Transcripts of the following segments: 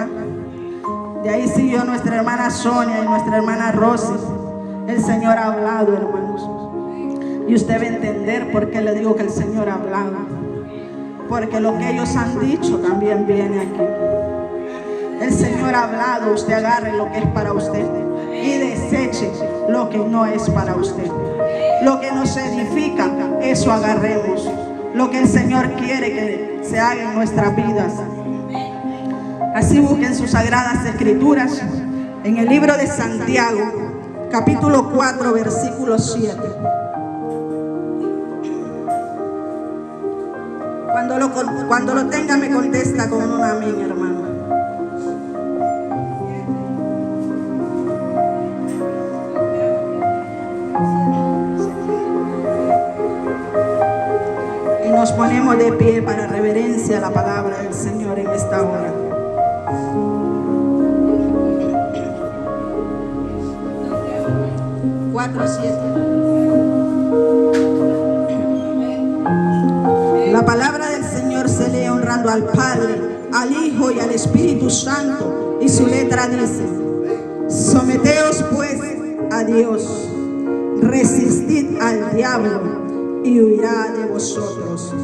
¿verdad? De ahí siguió nuestra hermana Sonia y nuestra hermana Rosy. El Señor ha hablado, hermanos. Y usted va a entender por qué le digo que el Señor ha hablado. Porque lo que ellos han dicho también viene aquí. El Señor ha hablado, usted agarre lo que es para usted y deseche lo que no es para usted. Lo que nos edifica, eso agarremos. Lo que el Señor quiere que se haga en nuestras vidas. Así busquen sus sagradas escrituras en el libro de Santiago, capítulo 4, versículo 7. Cuando lo tenga me contesta con un amén, hermano. Y nos ponemos de pie para reverencia a la palabra del Señor en esta hora. La palabra del Señor se lee honrando al Padre, al Hijo y al Espíritu Santo, y su letra dice: someteos pues a Dios, resistid al diablo y huirá de vosotros.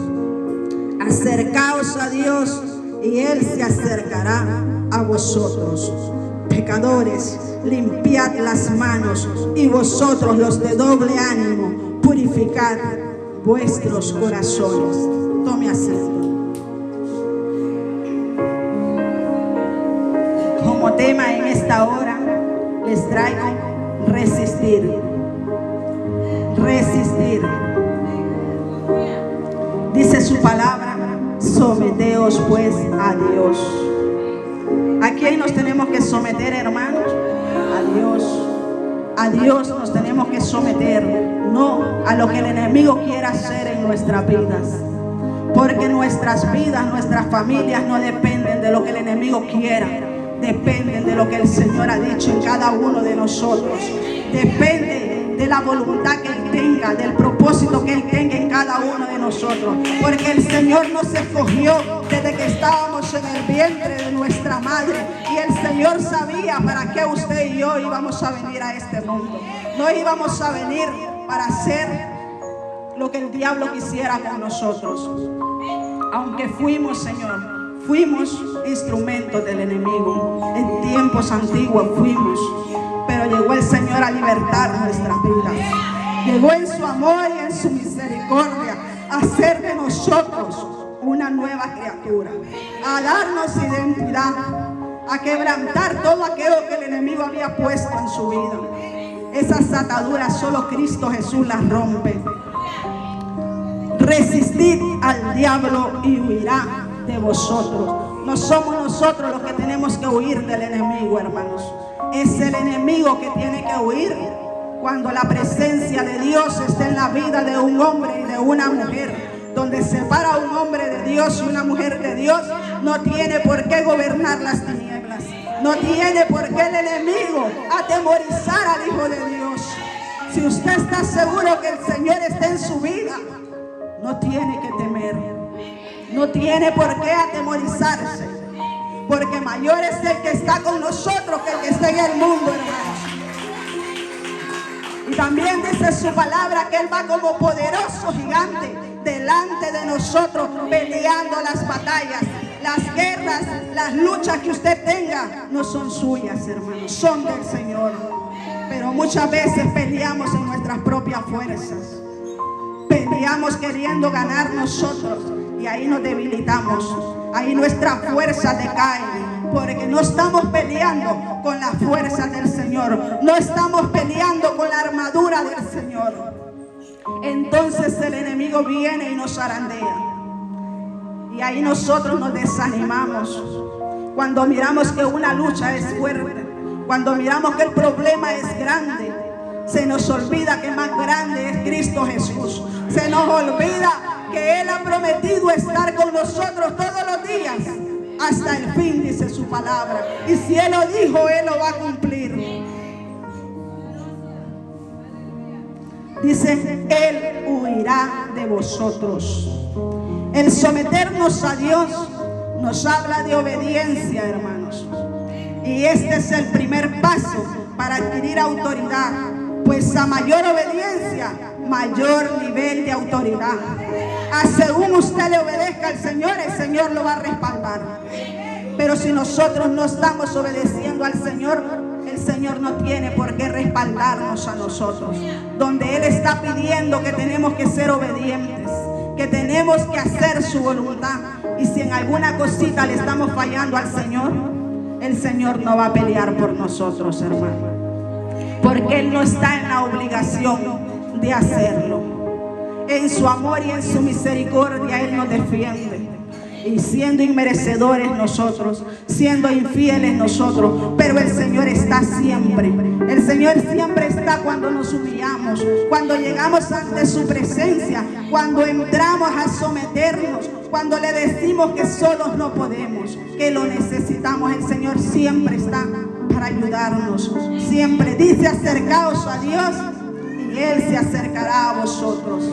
Acercaos a Dios y Él se acercará a vosotros. Pecadores, limpiad las manos, y vosotros los de doble ánimo, purificad vuestros corazones. Tome asiento. Como tema en esta hora les traigo resistir. Resistir. Dice su palabra: someteos pues a Dios. ¿A quién nos tenemos que someter, hermanos? A Dios. A Dios nos tenemos que someter, no a lo que el enemigo quiera hacer en nuestras vidas. Porque nuestras vidas, nuestras familias no dependen de lo que el enemigo quiera. Dependen de lo que el Señor ha dicho en cada uno de nosotros. Depende de la voluntad que Él tenga, del propósito que Él tenga en cada uno de nosotros. Porque el Señor nos escogió desde que estábamos en el vientre de nuestra madre. Y el Señor sabía para qué usted y yo íbamos a venir a este mundo. No íbamos a venir para hacer lo que el diablo quisiera con nosotros. Aunque fuimos, Señor, fuimos instrumentos del enemigo. En tiempos antiguos fuimos. Pero llegó el Señor a libertar nuestras vidas. Llegó en su amor y en su misericordia a hacer de nosotros una nueva criatura, a darnos identidad, a quebrantar todo aquello que el enemigo había puesto en su vida. Esas ataduras solo Cristo Jesús las rompe. Resistid al diablo y huirá de vosotros. No somos nosotros los que tenemos que huir del enemigo, hermanos. Es el enemigo que tiene que huir cuando la presencia de Dios está en la vida de un hombre y de una mujer. Donde separa a un hombre de Dios y una mujer de Dios, no tiene por qué gobernar las tinieblas. No tiene por qué el enemigo atemorizar al Hijo de Dios. Si usted está seguro que el Señor está en su vida, no tiene que temer. No tiene por qué atemorizarse. Porque mayor es el que está con nosotros que el que está en el mundo, hermanos. Y también dice su palabra que Él va como poderoso gigante delante de nosotros, peleando las batallas. Las guerras, las luchas que usted tenga no son suyas, hermanos, son del Señor. Pero muchas veces peleamos en nuestras propias fuerzas. Peleamos queriendo ganar nosotros y ahí nos debilitamos. Ahí nuestra fuerza decae, porque no estamos peleando con las fuerzas del Señor. No estamos peleando con la armadura del Señor. Entonces el enemigo viene y nos zarandea. Y ahí nosotros nos desanimamos. Cuando miramos que una lucha es fuerte, cuando miramos que el problema es grande, se nos olvida que más grande es Cristo Jesús. Se nos olvida que Él ha prometido estar con nosotros todos los días hasta el fin, dice su palabra. Y si Él lo dijo, Él lo va a cumplir. Dice: Él huirá de vosotros. El someternos a Dios nos habla de obediencia, hermanos. Y este es el primer paso para adquirir autoridad, pues a mayor obediencia, mayor nivel de autoridad. Según usted le obedezca al Señor, el Señor lo va a respaldar. Pero si nosotros no estamos obedeciendo al Señor, el Señor no tiene por qué respaldarnos a nosotros. Donde Él está pidiendo que tenemos que ser obedientes, que tenemos que hacer su voluntad. Y si en alguna cosita le estamos fallando al Señor, el Señor no va a pelear por nosotros, hermano. Porque Él no está en la obligación de hacerlo. En su amor y en su misericordia Él nos defiende. Y siendo inmerecedores nosotros, siendo infieles nosotros, pero el Señor está siempre. El Señor siempre está cuando nos humillamos, cuando llegamos ante su presencia, cuando entramos a someternos, cuando le decimos que solos no podemos, que lo necesitamos. El Señor siempre está para ayudarnos. Siempre dice: acercaos a Dios y Él se acercará a vosotros.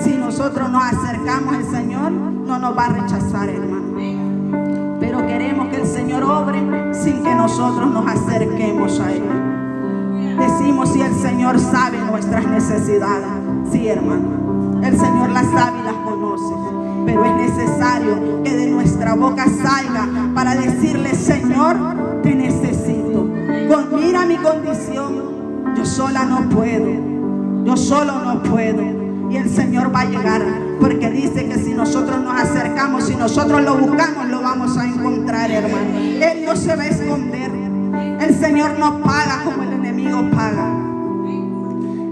Si nosotros nos acercamos al Señor, no nos va a rechazar, hermano. Pero queremos que el Señor obre sin que nosotros nos acerquemos a Él. Decimos: si el Señor sabe nuestras necesidades. Sí, hermano, el Señor las sabe y las conoce. Pero es necesario que de nuestra boca salga para decirle: Señor, te necesito. Mira mi condición. Yo sola no puedo. Yo solo no puedo. Y el Señor va a llegar, porque dice que si nosotros nos acercamos, si nosotros lo buscamos, lo vamos a encontrar, hermano. Él no se va a esconder. El Señor no paga como el enemigo paga.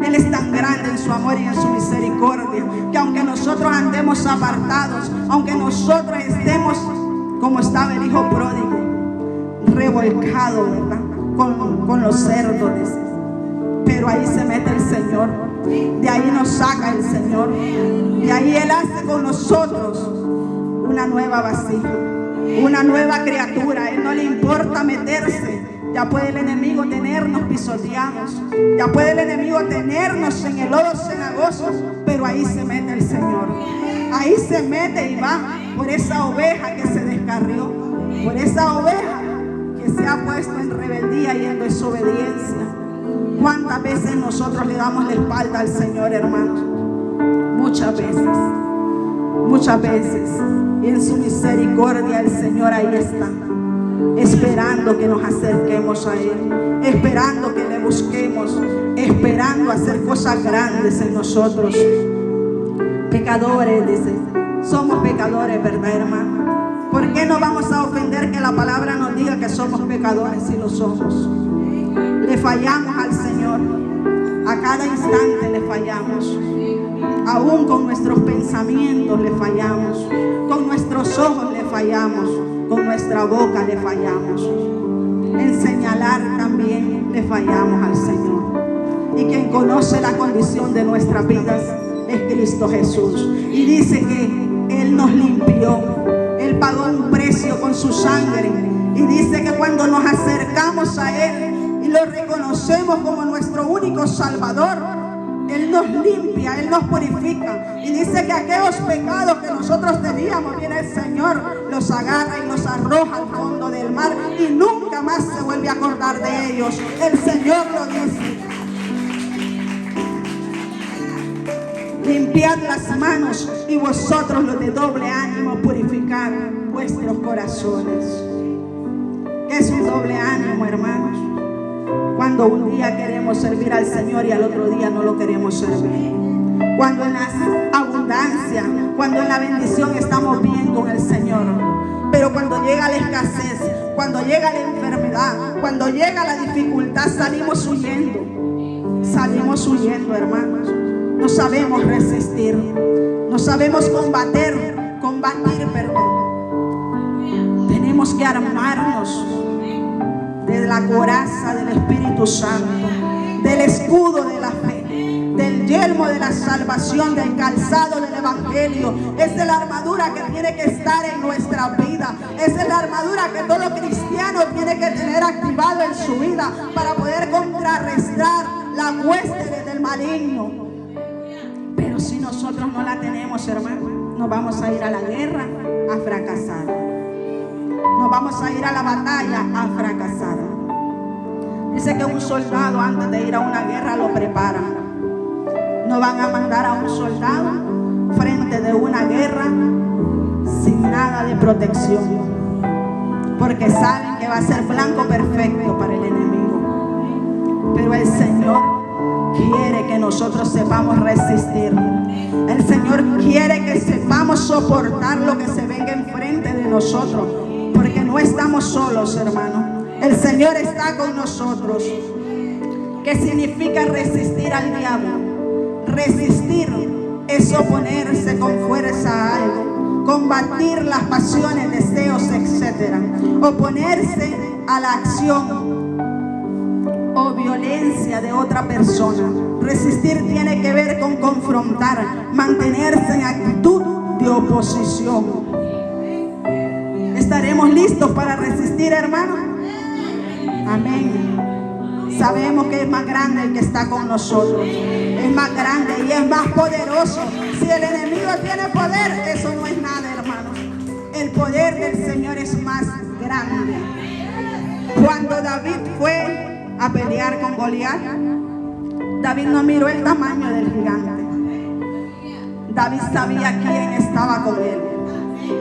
Él es tan grande en su amor y en su misericordia, que aunque nosotros andemos apartados, aunque nosotros estemos como estaba el hijo pródigo, revolcado, ¿verdad?, con los cerdos, pero ahí se mete el Señor. De ahí nos saca el Señor. De ahí Él hace con nosotros una nueva vasija, una nueva criatura. A Él no le importa meterse. Ya puede el enemigo tenernos pisoteados, ya puede el enemigo tenernos en el lodo cenagoso, pero ahí se mete el Señor. Ahí se mete y va por esa oveja que se descarrió, por esa oveja que se ha puesto en rebeldía y en desobediencia. ¿Cuántas veces nosotros le damos la espalda al Señor, hermanos? Muchas veces, muchas veces. Y en su misericordia el Señor ahí está, esperando que nos acerquemos a Él, esperando que le busquemos, esperando hacer cosas grandes en nosotros. Pecadores, dice, somos pecadores, ¿verdad, hermano? ¿Por qué no vamos a ofender que la palabra nos diga que somos pecadores si lo somos? Le fallamos al Señor, a cada instante le fallamos, aún con nuestros pensamientos le fallamos, con nuestros ojos le fallamos, con nuestra boca le fallamos, en señalar también le fallamos al Señor. Y quien conoce la condición de nuestras vidas es Cristo Jesús, y dice que Él nos limpió, Él pagó un precio con su sangre, y dice que cuando nos acercamos a Él y lo reconocemos como nuestro único Salvador, Él nos limpia, Él nos purifica. Y dice que aquellos pecados que nosotros teníamos, viene el Señor, los agarra y los arroja al fondo del mar, y nunca más se vuelve a acordar de ellos. El Señor lo dice. Limpiad las manos y vosotros los de doble ánimo purificad vuestros corazones. ¿Qué es un doble ánimo, hermanos? Cuando un día queremos servir al Señor y al otro día no lo queremos servir. Cuando en la abundancia, cuando en la bendición estamos bien con el Señor, pero cuando llega la escasez, cuando llega la enfermedad, cuando llega la dificultad, salimos huyendo. Salimos huyendo, hermanos. No sabemos resistir, no sabemos combatir, perdón. Tenemos que armarnos de la coraza del Espíritu Santo, del escudo de la fe, del yelmo de la salvación, del calzado del Evangelio. Esa es la armadura que tiene que estar en nuestra vida. Esa es la armadura que todo cristiano tiene que tener activado en su vida para poder contrarrestar la hueste del maligno. Pero si nosotros no la tenemos, hermano, nos vamos a ir a la guerra a fracasar. no vamos a ir a la batalla a fracasar. Dice que un soldado antes de ir a una guerra lo prepara. No van a mandar a un soldado frente de una guerra sin nada de protección, porque saben que va a ser blanco perfecto para el enemigo. Pero el Señor quiere que nosotros sepamos resistir. El Señor quiere que sepamos soportar lo que se venga enfrente de nosotros, porque no estamos solos, hermanos. El Señor está con nosotros. ¿Qué significa resistir al diablo? Resistir es oponerse con fuerza a algo, combatir las pasiones, deseos, etc. Oponerse a la acción o violencia de otra persona. Resistir tiene que ver con confrontar, mantenerse en actitud de oposición. ¿Estaremos listos para resistir, hermanos? Amén. Sabemos que es más grande el que está con nosotros. Es más grande y es más poderoso. Si el enemigo tiene poder, eso no es nada, hermanos. El poder del Señor es más grande. Cuando David fue a pelear con Goliat, David no miró el tamaño del gigante. David sabía quién estaba con él.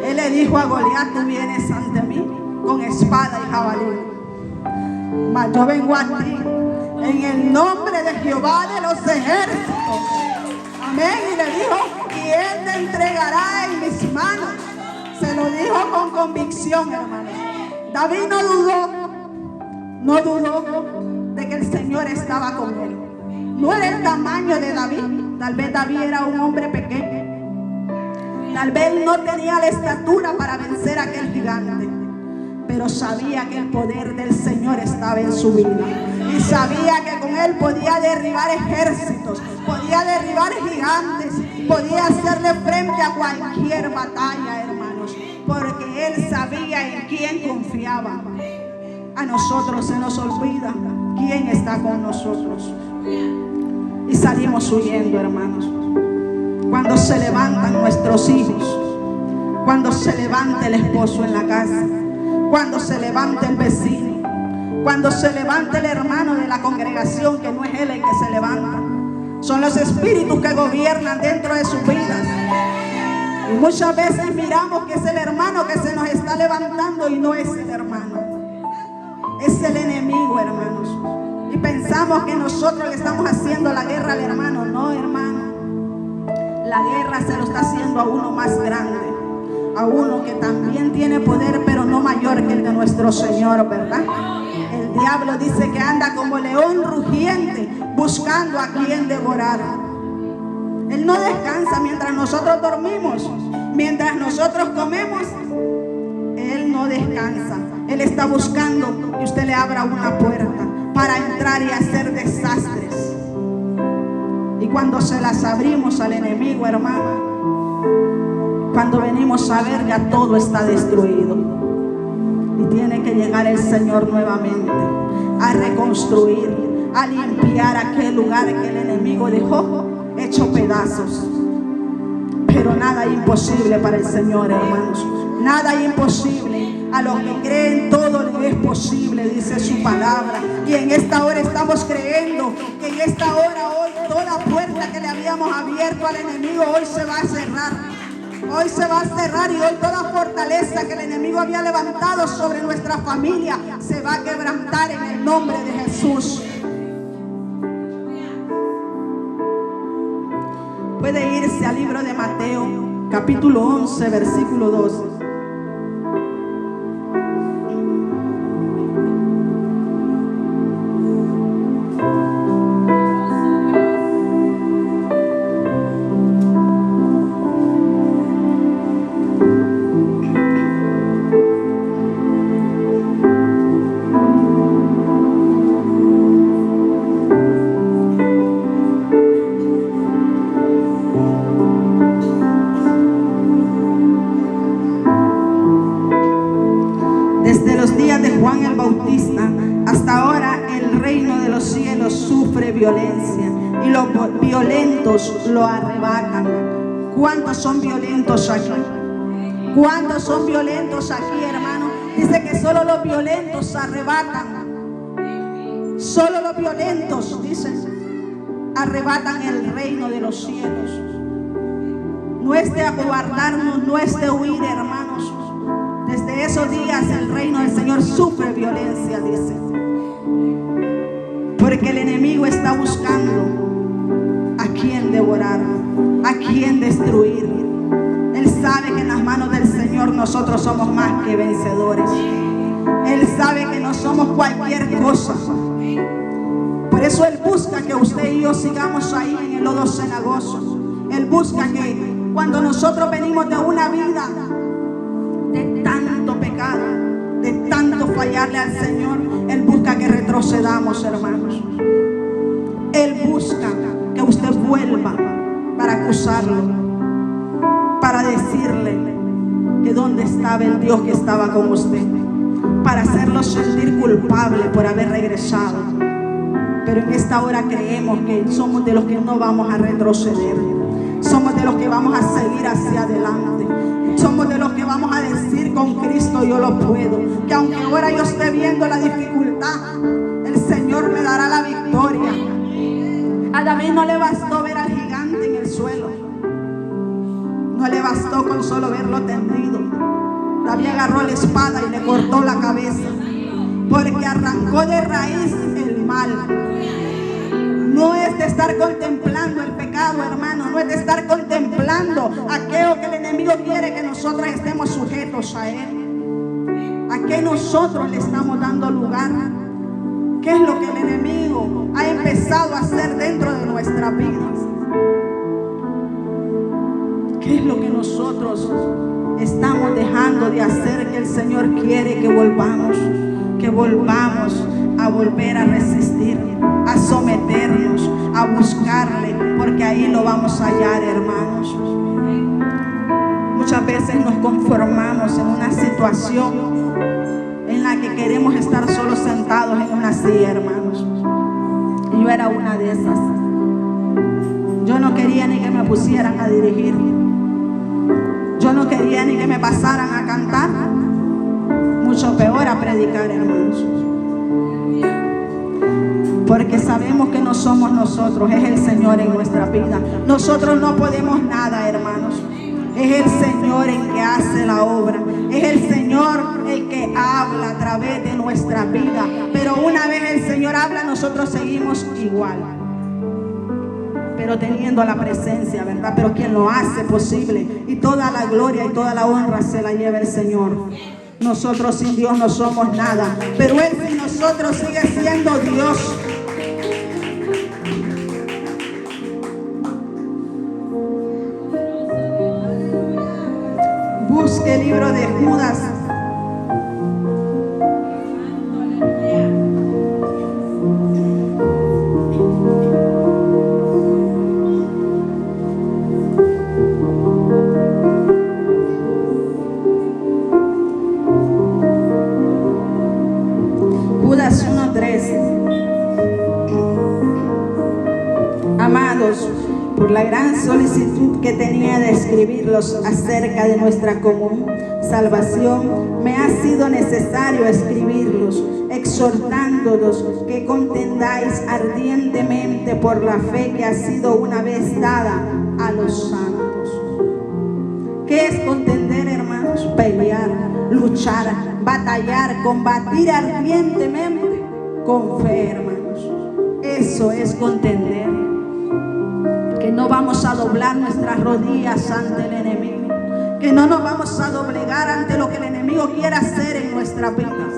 Él le dijo a Goliat: tú vienes ante mí con espada y jabalí, mas yo vengo a ti en el nombre de Jehová de los ejércitos. Amén. Y le dijo: y él te entregará en mis manos. Se lo dijo con convicción, hermano. David no dudó de que el Señor estaba con él. No era el tamaño de David. Tal vez David era un hombre pequeño. Tal vez no tenía la estatura para vencer a aquel gigante, pero sabía que el poder del Señor estaba en su vida. Y sabía que con él podía derribar ejércitos, podía derribar gigantes, podía hacerle frente a cualquier batalla, hermanos, porque él sabía en quién confiaba. A nosotros se nos olvida quién está con nosotros y salimos huyendo, hermanos. Cuando se levantan nuestros hijos, cuando se levanta el esposo en la casa, cuando se levanta el vecino, cuando se levanta el hermano de la congregación, que no es él el que se levanta, son los espíritus que gobiernan dentro de sus vidas. Y muchas veces miramos que es el hermano que se nos está levantando y no es el hermano, es el enemigo, hermanos. Y pensamos que nosotros le estamos haciendo la guerra al hermano. No, hermano, la guerra se lo está haciendo a uno más grande, a uno que también tiene poder, pero no mayor que el de nuestro Señor, ¿verdad? El diablo dice que anda como león rugiente, buscando a quien devorar. Él no descansa mientras nosotros dormimos, mientras nosotros comemos. Él no descansa. Él está buscando que usted le abra una puerta para entrar y hacer desastres. Y cuando se las abrimos al enemigo, hermano, cuando venimos a ver, ya todo está destruido. Y tiene que llegar el Señor nuevamente a reconstruir, a limpiar aquel lugar que el enemigo dejó hecho pedazos. Pero nada imposible para el Señor, hermanos. Nada imposible. A los que creen todo les es posible, dice su palabra. Y en esta hora estamos creyendo que en esta hora, hoy, toda puerta que le habíamos abierto al enemigo, hoy se va a cerrar. Hoy se va a cerrar, y hoy toda fortaleza que el enemigo había levantado sobre nuestra familia se va a quebrantar en el nombre de Jesús. Puede irse al libro de Mateo, capítulo 11, versículo 12. Violencia, y los violentos lo arrebatan. ¿Cuántos son violentos aquí? ¿Cuántos son violentos aquí, hermano? Dice que solo los violentos arrebatan. Solo los violentos, dice, arrebatan el reino de los cielos. No es de acobardarnos, no es de huir, hermanos. Desde esos días el reino del Señor sufre violencia, dice. Porque el enemigo está buscando a quién devorar, a quién destruir. Él sabe que en las manos del Señor nosotros somos más que vencedores. Él sabe que no somos cualquier cosa. Por eso Él busca que usted y yo sigamos ahí en el lodo cenagoso. Él busca que cuando nosotros venimos de una vida de tanto pecado, de tanto fallarle al Señor, Él busca que retrocedamos, hermanos. Él busca que usted vuelva para acusarlo, para decirle que dónde estaba el Dios que estaba con usted, para hacerlo sentir culpable por haber regresado. Pero en esta hora creemos que somos de los que no vamos a retroceder. Somos de los que vamos a seguir hacia adelante. Somos de los que vamos a decir con Cristo yo lo puedo. Que aunque ahora yo esté viendo la dificultad, el Señor me dará la victoria. A David no le bastó ver al gigante en el suelo. No le bastó con solo verlo tendido. David agarró la espada y le cortó la cabeza. Porque arrancó de raíz el mal. No es de estar contemplando el pecado, hermano. No es de estar contemplando aquello que el enemigo quiere que nosotros estemos sujetos a él. ¿A qué nosotros le estamos dando lugar? ¿Qué es lo que el enemigo ha empezado a hacer dentro de nuestras vidas? ¿Qué es lo que nosotros estamos dejando de hacer que el Señor quiere que volvamos? Que volvamos a volver a resistir, a someternos, a buscarle, porque ahí lo vamos a hallar, hermanos. Muchas veces nos conformamos en una situación en la que queremos estar solo sentados en una silla, hermanos. Y yo era una de esas. Yo no quería ni que me pusieran a dirigir. Yo no quería ni que me pasaran a cantar, mucho peor a predicar, hermanos. Porque sabemos que no somos nosotros, es el Señor en nuestra vida. Nosotros no podemos nada, hermanos. Es el Señor el que hace la obra. Es el Señor el que habla a través de nuestra vida. Pero una vez el Señor habla, nosotros seguimos igual. Pero teniendo la presencia, ¿verdad? Pero quien lo hace posible. Y toda la gloria y toda la honra se la lleva el Señor. Nosotros sin Dios no somos nada. Pero Él sin nosotros sigue siendo Dios. Busque el libro de Judas. Judas 1:3. Amados, por la gran solicitud que tenía de escribirlos acerca de nuestra común salvación, me ha sido necesario escribirlos, exhortándolos que contendáis ardientemente por la fe que ha sido una vez dada a los santos. ¿Qué es contender, hermanos? Pelear, luchar, batallar, combatir ardientemente con fe, hermanos. Eso es contender. Que no vamos a doblar nuestras rodillas ante el enemigo, que no nos vamos a doblegar ante lo que el enemigo quiera hacer en nuestras vidas,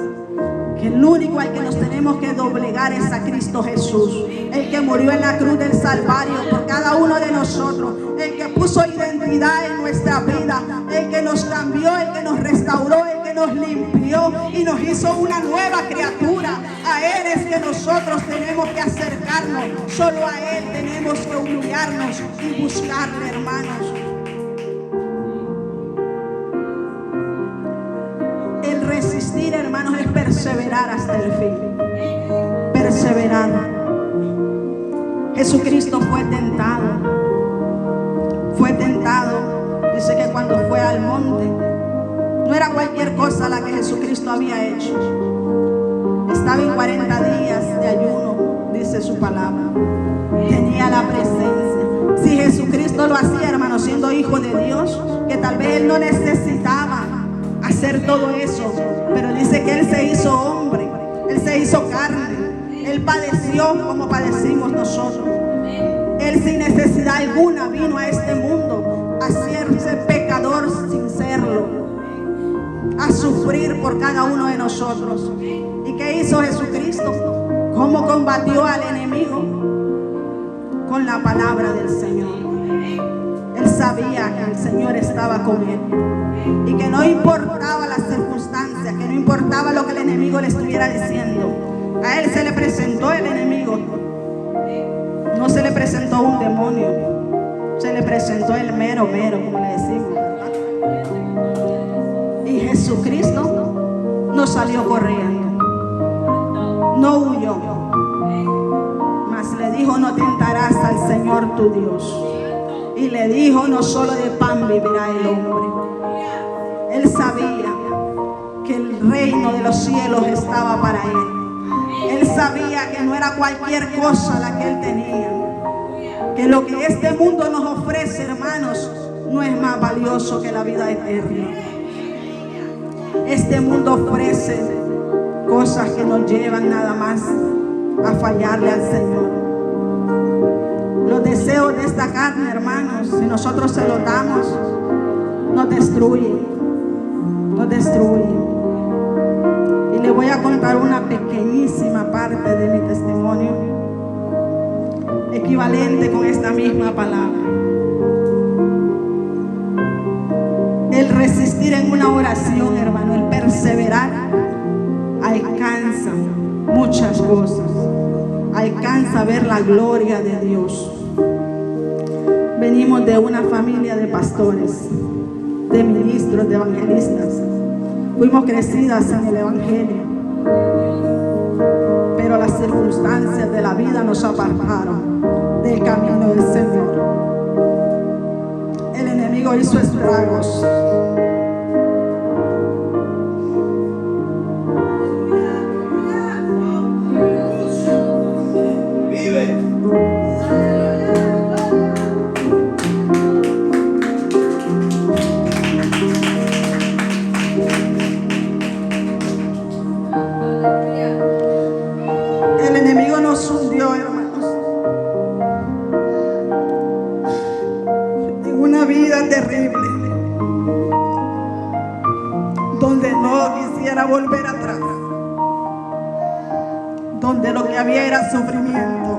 que el único al que nos tenemos que doblegar es a Cristo Jesús, el que murió en la cruz del Calvario por cada uno de nosotros, el que puso identidad en nuestra vida, el que nos cambió, el que nos restauró, el que nos limpió y nos hizo una nueva criatura. A Él es que nosotros tenemos que acercarnos, solo a Él tenemos que humillarnos y buscarle, hermanos. El resistir, hermanos, es perseverar hasta el fin. Perseverar. Jesucristo fue tentado. Dice que cuando fue al monte, no era cualquier cosa la que Jesucristo había hecho. Estaba en 40 días de ayuno, dice su palabra. Tenía la presencia. Si Jesucristo lo hacía, hermano, siendo hijo de Dios, que tal vez Él no necesitaba hacer todo eso, pero dice que Él se hizo hombre, Él se hizo carne, Él padeció como padecimos nosotros. Él sin necesidad alguna vino a este mundo a hacerse pecador sin serlo, a sufrir por cada uno de nosotros. ¿Y qué hizo Jesucristo? ¿Cómo combatió al enemigo? Con la palabra del Señor. Él sabía que el Señor estaba con él y que no importaba las circunstancias, que no importaba lo que el enemigo le estuviera diciendo. A él se le presentó el enemigo. No se le presentó un demonio, se le presentó el mero, como le decimos, ¿verdad? Y Jesucristo no salió corriendo, no huyó, mas le dijo: no tentarás al Señor tu Dios. Y le dijo: no solo de pan vivirá el hombre. Él sabía que el reino de los cielos estaba para él. Él sabía que no era cualquier cosa la que él tenía, que lo que este mundo nos ofrece, hermanos, no es más valioso que la vida eterna. Este mundo ofrece cosas que nos llevan nada más a fallarle al Señor. Los deseos de esta carne, hermanos, si nosotros se los damos, nos destruyen, nos destruyen. Y le voy a contar una pequeñísima parte de mi testimonio, equivalente con esta misma palabra. El resistir en una oración, hermano, el perseverar, alcanza muchas cosas, alcanza a ver la gloria de Dios. Venimos de una familia de pastores, de ministros, de evangelistas. Fuimos crecidas en el evangelio, pero las circunstancias de la vida nos apartaron del camino del Señor. El enemigo hizo estragos. El enemigo nos hundió, hermanos, en una vida terrible, donde no quisiera volver atrás, donde lo que había era sufrimiento.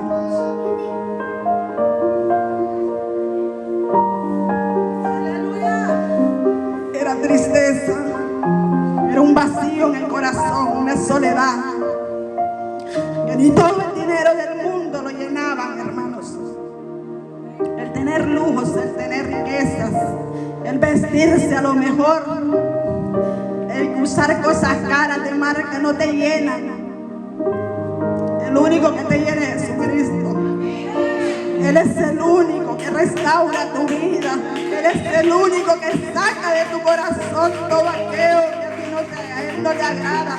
Era tristeza, era un vacío en el corazón, una soledad que ni todo el dinero del mundo lo llenaban, hermanos. El tener lujos, el tener riquezas, el vestirse a lo mejor, el usar cosas caras de marca no te llenan. El único que te llena es Jesucristo. Él es el único que restaura tu vida. Él es el único que saca de tu corazón todo aquello que a Él no le agrada.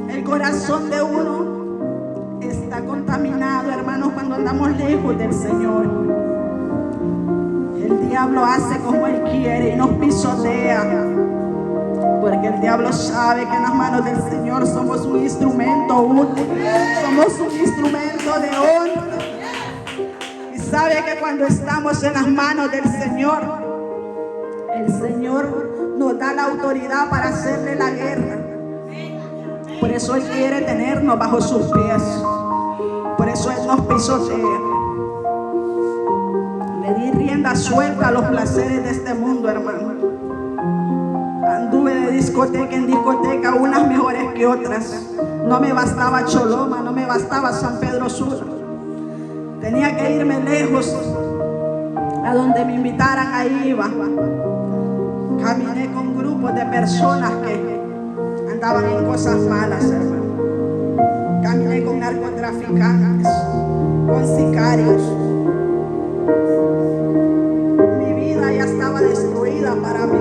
El corazón de uno está contaminado, hermanos, cuando andamos lejos del Señor. El diablo hace como Él quiere y nos pisotea, porque el diablo sabe que en las manos del Señor somos un instrumento útil, somos un instrumento de honra. Y sabe que cuando estamos en las manos del Señor, el Señor nos da la autoridad para hacerle la guerra. Por eso Él quiere tenernos bajo sus pies. Por eso Él nos pisotea. Le di rienda suelta a los placeres de este mundo, hermano. Anduve de discoteca en discoteca, unas mejores que otras. No me bastaba Choloma, no me bastaba San Pedro Sula. Tenía que irme lejos, a donde me invitaran, ahí iba. Caminé con grupos de personas que andaban en cosas malas, hermano. Caminé con narcotraficantes, con sicarios. Mi vida ya estaba destruida para mí.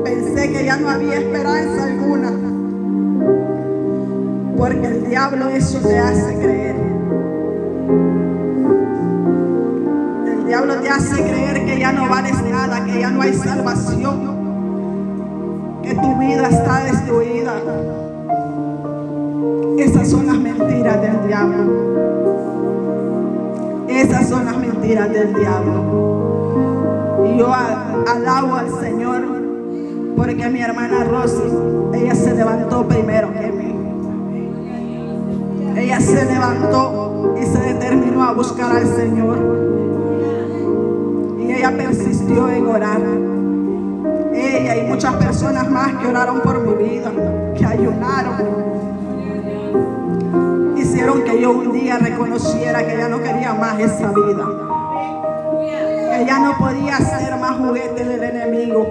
Pensé ya no había esperanza alguna. Porque el diablo eso te hace creer. El diablo te hace creer que ya no vales nada, que ya no hay salvación, que tu vida está destruida. Esas son las mentiras del diablo. Esas son las mentiras del diablo. Y yo alabo al Señor porque mi hermana Rosy, ella se levantó primero que mí. Ella se levantó y se determinó a buscar al Señor. Y ella persistió en orar. Ella y muchas personas más que oraron por mi vida, que ayunaron, hicieron que yo un día reconociera que ya no quería más esa vida, que ya no podía ser más juguete del enemigo,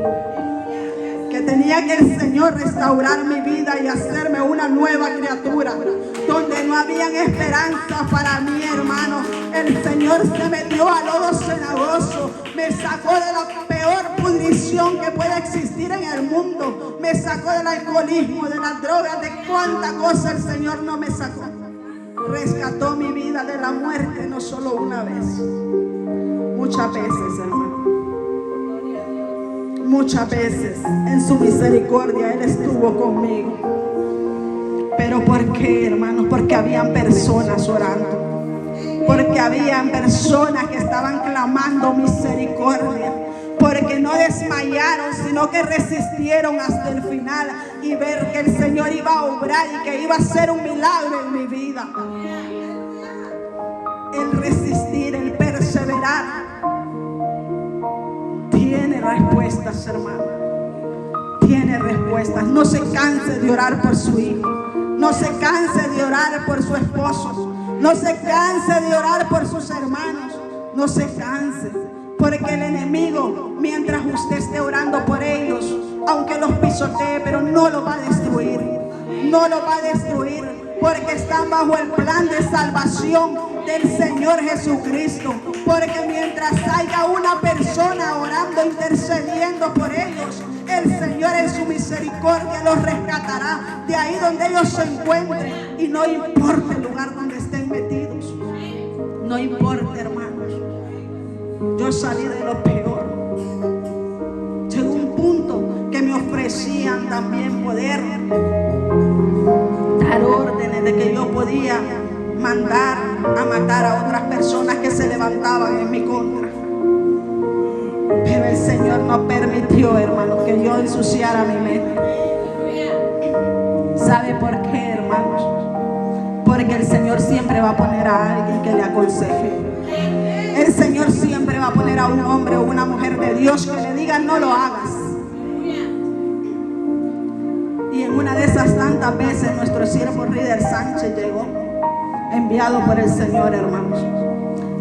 que tenía que el Señor restaurar mi vida y hacerme una nueva criatura, donde no habían esperanza para mí, hermano. El Señor se metió a lodo cenagoso, me sacó de la peor pudrición que puede existir en el mundo, me sacó del alcoholismo, de las drogas, de cuánta cosa el Señor no me sacó. Rescató mi vida de la muerte, no solo una vez, muchas veces, hermano. Muchas veces en su misericordia Él estuvo conmigo. Pero ¿por qué, hermanos? Porque habían personas orando. Porque habían personas que estaban clamando misericordia. Porque no desmayaron, sino que resistieron hasta el final y ver que el Señor iba a obrar y que iba a hacer un milagro en mi vida. El resistir, el perseverar tiene respuestas, hermano. Tiene respuestas. No se canse de orar por su hijo. No se canse de orar por su esposo. No se canse de orar por sus hermanos. No se canse. Porque el enemigo, mientras usted esté orando por ellos, aunque los pisotee, pero no lo va a destruir. No lo va a destruir. Porque están bajo el plan de salvación del Señor Jesucristo. Porque mientras haya una persona orando, intercediendo por ellos, el Señor en su misericordia los rescatará de ahí donde ellos se encuentren. Y no importa el lugar donde estén metidos. No importa, hermanos. Yo salí de lo peor. Llegó un punto que me ofrecían también poder dar órdenes de que yo podía mandar a matar a otras personas que se levantaban en mi contra. Pero el Señor no permitió, hermanos, que yo ensuciara mi mente. ¿Sabe por qué, hermanos? Porque el Señor siempre va a poner a alguien que le aconseje. El Señor siempre va a poner a un hombre o una mujer de Dios que le diga no lo hagas. Y en una de esas tantas veces nuestro siervo Rider Sánchez llegó, enviado por el Señor, hermanos,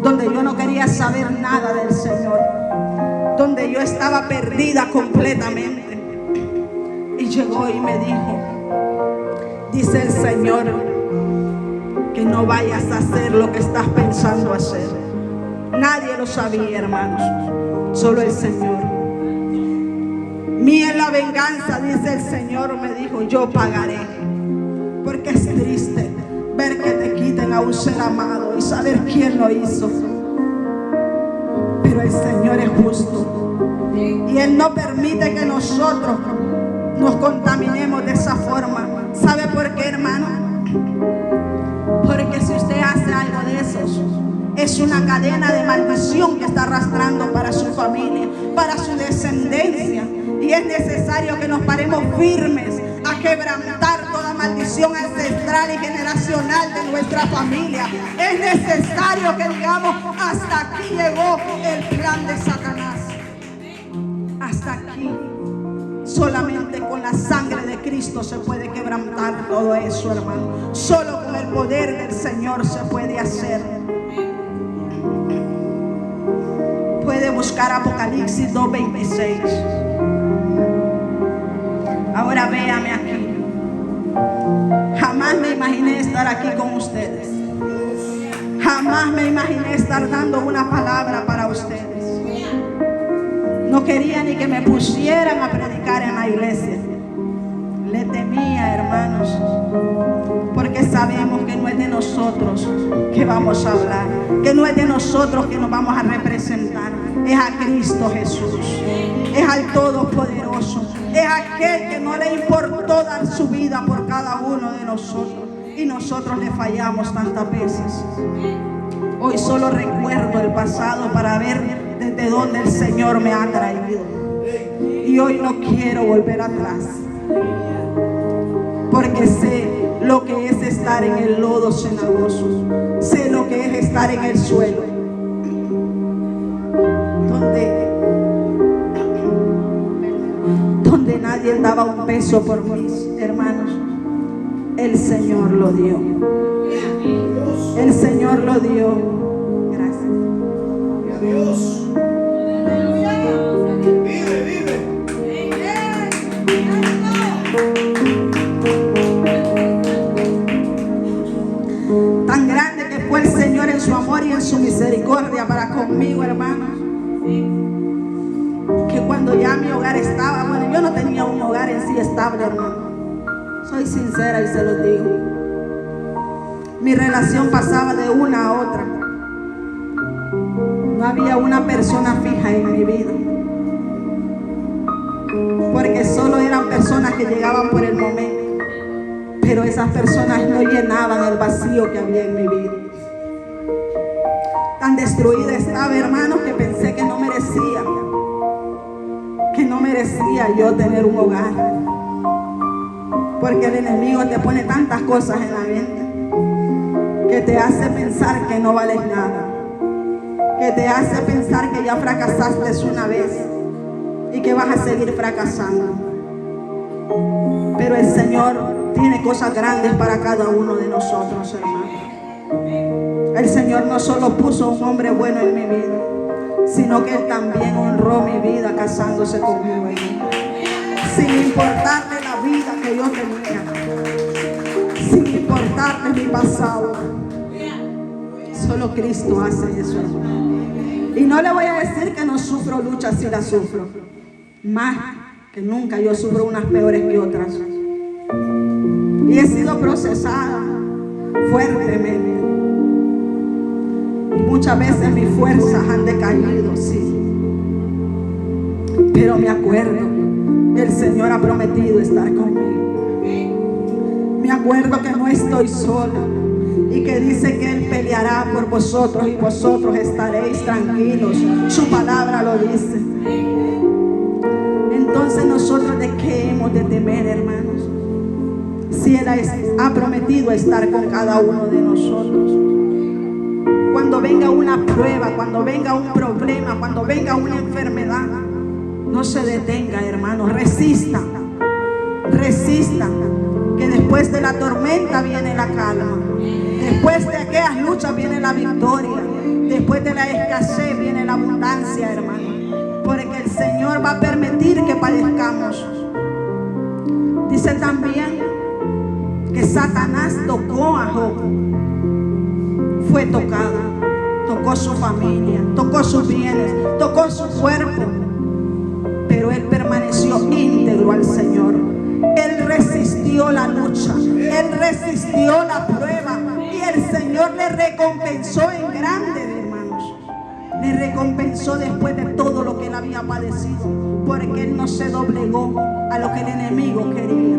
donde yo no quería saber nada del Señor, donde yo estaba perdida completamente. Y llegó y me dijo, dice el Señor, que no vayas a hacer lo que estás pensando hacer. Nadie lo sabía, hermanos, solo el Señor. Mía es la venganza, dice el Señor, me dijo, yo pagaré. Porque es triste ver que te quiten a un ser amado y saber quién lo hizo. Pero el Señor es justo y Él no permite que nosotros nos contaminemos de esa forma. ¿Sabe por qué, hermano? Porque si usted hace algo de esos, es una cadena de maldición que está arrastrando para su familia, para su descendencia. Y es necesario que nos paremos firmes a quebrantar toda maldición ancestral y generacional de nuestra familia. Es necesario que digamos, hasta aquí llegó el plan de Satanás. Hasta aquí. Solamente con la sangre de Cristo se puede quebrantar todo eso, hermano. Solo con el poder del Señor se puede hacer. Puede buscar Apocalipsis 2:26. Ahora véame aquí. Jamás me imaginé estar aquí con ustedes. Jamás me imaginé estar dando una palabra para ustedes. No quería ni que me pusieran a predicar en la iglesia. le temía, hermanos, porque sabemos que no es de nosotros que vamos a hablar, que no es de nosotros que nos vamos a representar, es a Cristo Jesús, es al Todopoderoso, es aquel que no le importó dar su vida por cada uno de nosotros, y nosotros le fallamos tantas veces. Hoy solo recuerdo el pasado para ver desde dónde el Señor me ha traído, y hoy no quiero volver atrás, porque sé lo que es estar en el lodo cenagoso, sé lo que es estar en el suelo, donde nadie daba un peso por mis hermanos. El Señor lo dio, el Señor lo dio. Gracias. Dios. Vive. Tan grande que fue el Señor en su amor y en su misericordia para conmigo, hermanos, que cuando ya mi hogar estaba, bueno, yo no tenía un hogar en sí estable, hermano, soy sincera y se lo digo. Mi relación pasaba de una a otra, no había una persona fija en mi vida, porque solo eran personas que llegaban por el momento, pero esas personas no llenaban el vacío que había en mi vida. Tan destruida estaba, hermanos, que pensé que no merecía yo tener un hogar, porque el enemigo te pone tantas cosas en la mente que te hace pensar que no vales nada, que te hace pensar que ya fracasaste una vez y que vas a seguir fracasando. Pero el Señor tiene cosas grandes para cada uno de nosotros, hermano. El Señor no solo puso un hombre bueno en mi vida, sino que Él también honró mi vida casándose conmigo, sin importarle la vida que yo tenía, sin importarle mi pasado. Solo Cristo hace eso, hermano. Y no le voy a decir que no sufro luchas, si las sufro, más que nunca. Yo sufro unas peores que otras, y he sido procesada fuertemente, y muchas veces mis fuerzas han decaído, sí, pero me acuerdo que el Señor ha prometido estar conmigo. Me acuerdo que no estoy sola, y que dice que Él peleará por vosotros y vosotros estaréis tranquilos. Su palabra lo dice. Entonces, ¿nosotros de qué hemos de temer, hermanos? Si Él ha prometido estar con cada uno de nosotros. Cuando venga una prueba, cuando venga un problema, cuando venga una enfermedad, no se detenga, hermanos. Resista, que después de la tormenta viene la calma. Después de aquellas luchas viene la victoria. Después de la escasez viene la abundancia, hermano. Porque el Señor va a permitir que padezcamos. Dice también que Satanás tocó a Job. Fue tocado. Tocó su familia, tocó sus bienes, tocó su cuerpo. Pero él permaneció íntegro al Señor. Él resistió la lucha. Él resistió la prueba. Y el Señor le recompensó en grande, hermanos. Le recompensó después de todo lo que él había padecido, porque él no se doblegó a lo que el enemigo quería.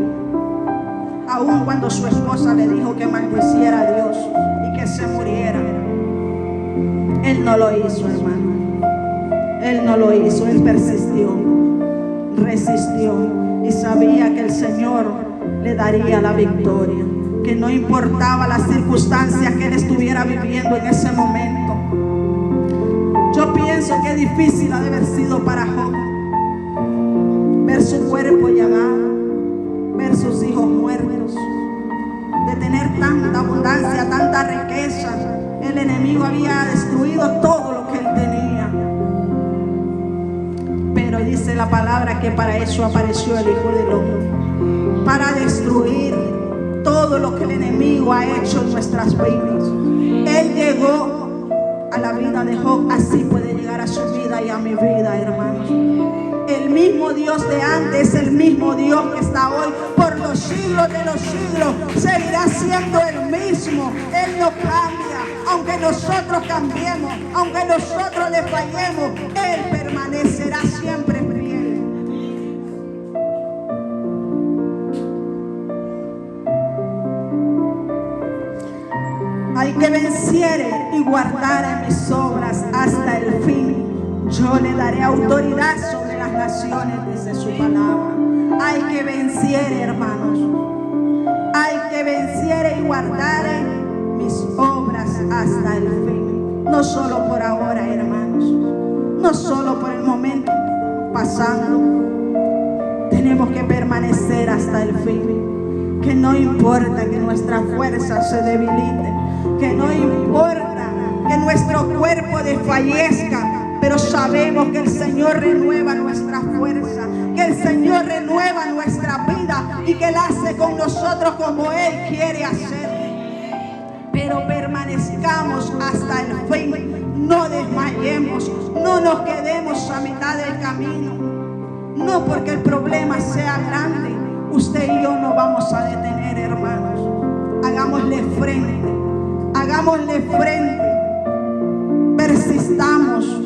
Aun cuando su esposa le dijo que maldiciera a Dios y que se muriera, él no lo hizo, hermano. Él no lo hizo. Él persistió, resistió, y sabía que el Señor le daría la victoria, que no importaba las circunstancias que él estuviera viviendo en ese momento. Yo pienso que difícil ha de haber sido para Job ver su cuerpo llagado, ver sus hijos muertos, de tener tanta abundancia, tanta riqueza. El enemigo había destruido todo lo que él tenía. Pero dice la palabra que para eso apareció el Hijo del Hombre, para destruir todo lo que el enemigo ha hecho en nuestras vidas. Él llegó a la vida de Job, así puede llegar a su vida y a mi vida, hermanos. El mismo Dios de antes, el mismo Dios que está hoy, por los siglos de los siglos, seguirá siendo el mismo. Él no cambia, aunque nosotros cambiemos, aunque nosotros le fallemos, Él permanecerá siempre fiel. Al que venciere y guardare mis obras hasta el fin, yo le daré autoridad sobre las naciones, dice su palabra. Hay que venciere, hermanos. Hay que venciere y guardare mis obras hasta el fin. No solo por ahora, hermanos. No solo por el momento pasando. Tenemos que permanecer hasta el fin. Que no importa que nuestra fuerza se debilite. Que no importa que nuestro cuerpo desfallezca. Pero sabemos que el Señor renueva nuestra fuerza, que el Señor renueva nuestra vida y que Él hace con nosotros como Él quiere hacer. Pero permanezcamos hasta el fin, no desmayemos, no nos quedemos a mitad del camino. No porque el problema sea grande, usted y yo no vamos a detener, hermanos. Hagámosle frente, persistamos.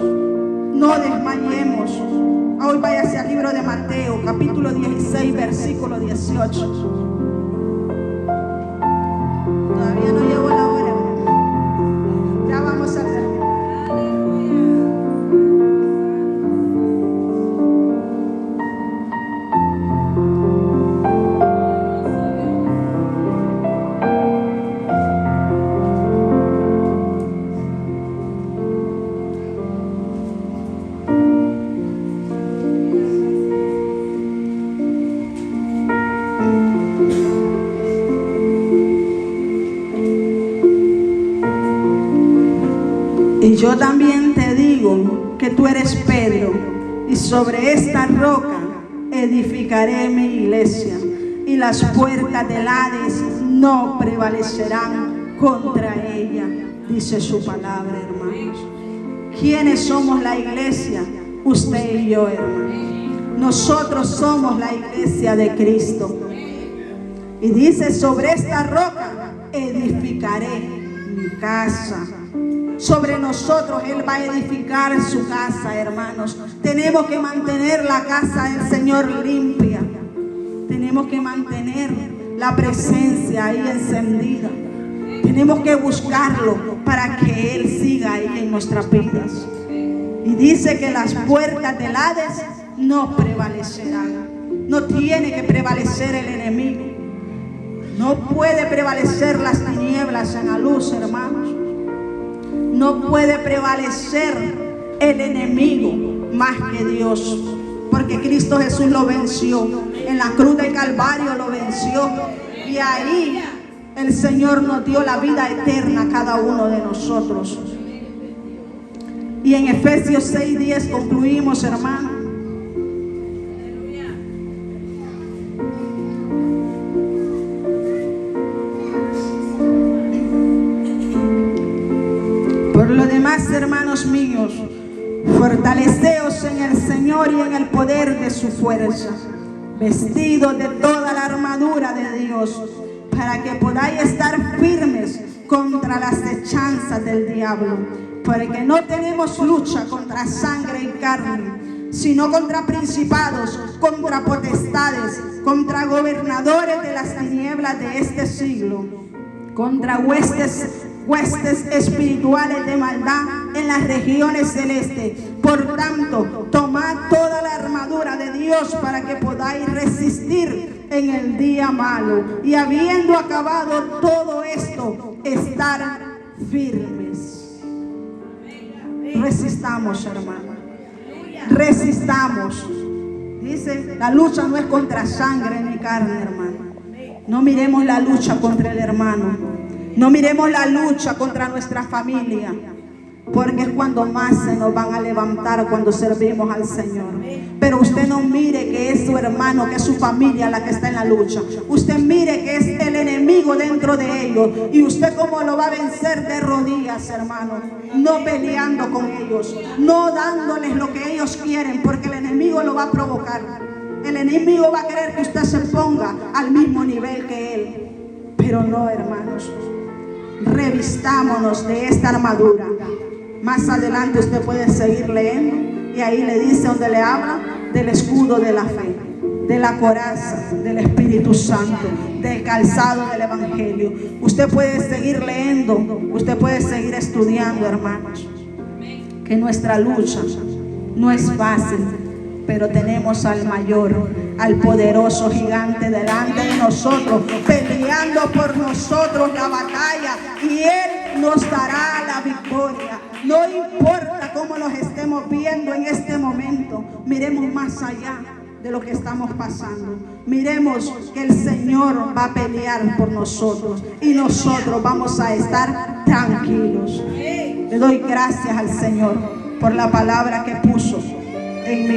No desmayemos. Hoy váyase al libro de Mateo, capítulo 16, versículo 18. Todavía no llegó la hora. Ya vamos a terminar. Y yo también te digo que tú eres Pedro, y sobre esta roca edificaré mi iglesia, y las puertas del Hades no prevalecerán contra ella, dice su palabra, hermanos. ¿Quiénes somos la iglesia? Usted y yo, hermanos. Nosotros somos la iglesia de Cristo. Y dice, sobre esta roca edificaré mi casa. Sobre nosotros Él va a edificar su casa, hermanos. Tenemos que mantener la casa del Señor limpia. Tenemos que mantener la presencia ahí encendida. Tenemos que buscarlo para que Él siga ahí en nuestras vidas. Y dice que las puertas del Hades no prevalecerán. No tiene que prevalecer el enemigo. No puede prevalecer las tinieblas en la luz, hermanos. No puede prevalecer el enemigo más que Dios, porque Cristo Jesús lo venció. En la cruz del Calvario lo venció. Y ahí el Señor nos dio la vida eterna a cada uno de nosotros. Y en Efesios 6:10 concluimos, hermano. Hermanos míos, fortaleceos en el Señor y en el poder de su fuerza, vestidos de toda la armadura de Dios, para que podáis estar firmes contra las hechanzas del diablo, porque no tenemos lucha contra sangre y carne, sino contra principados, contra potestades, contra gobernadores de las tinieblas de este siglo, contra huestes espirituales de maldad en las regiones celestes. Por tanto, tomad toda la armadura de Dios para que podáis resistir en el día malo, y habiendo acabado todo esto, estar firmes. Resistamos, hermano. Resistamos. Dice, la lucha no es contra sangre ni carne, hermano. No miremos la lucha contra el hermano. No miremos la lucha contra nuestra familia, porque es cuando más se nos van a levantar cuando servimos al Señor. Pero usted no mire que es su hermano, que es su familia la que está en la lucha. Usted mire que es el enemigo enemigo dentro de ellos. ¿Y usted cómo lo va a vencer? De rodillas, hermano. No peleando con ellos, no dándoles lo que ellos quieren, porque el enemigo lo va a provocar. El enemigo va a querer que usted se ponga al mismo nivel que él. Pero no, hermanos. Revistámonos de esta armadura. Más adelante usted puede seguir leyendo y ahí le dice donde le habla del escudo de la fe, de la coraza del Espíritu Santo, del calzado del Evangelio. Usted puede seguir leyendo, usted puede seguir estudiando, hermanos. Que nuestra lucha no es fácil, pero tenemos al mayor, al poderoso gigante delante de nosotros, peleando por nosotros la batalla, y Él nos dará la victoria. No importa cómo nos estemos viendo en este momento, miremos más allá de lo que estamos pasando. Miremos que el Señor va a pelear por nosotros y nosotros vamos a estar tranquilos. Le doy gracias al Señor por la palabra que puso en mi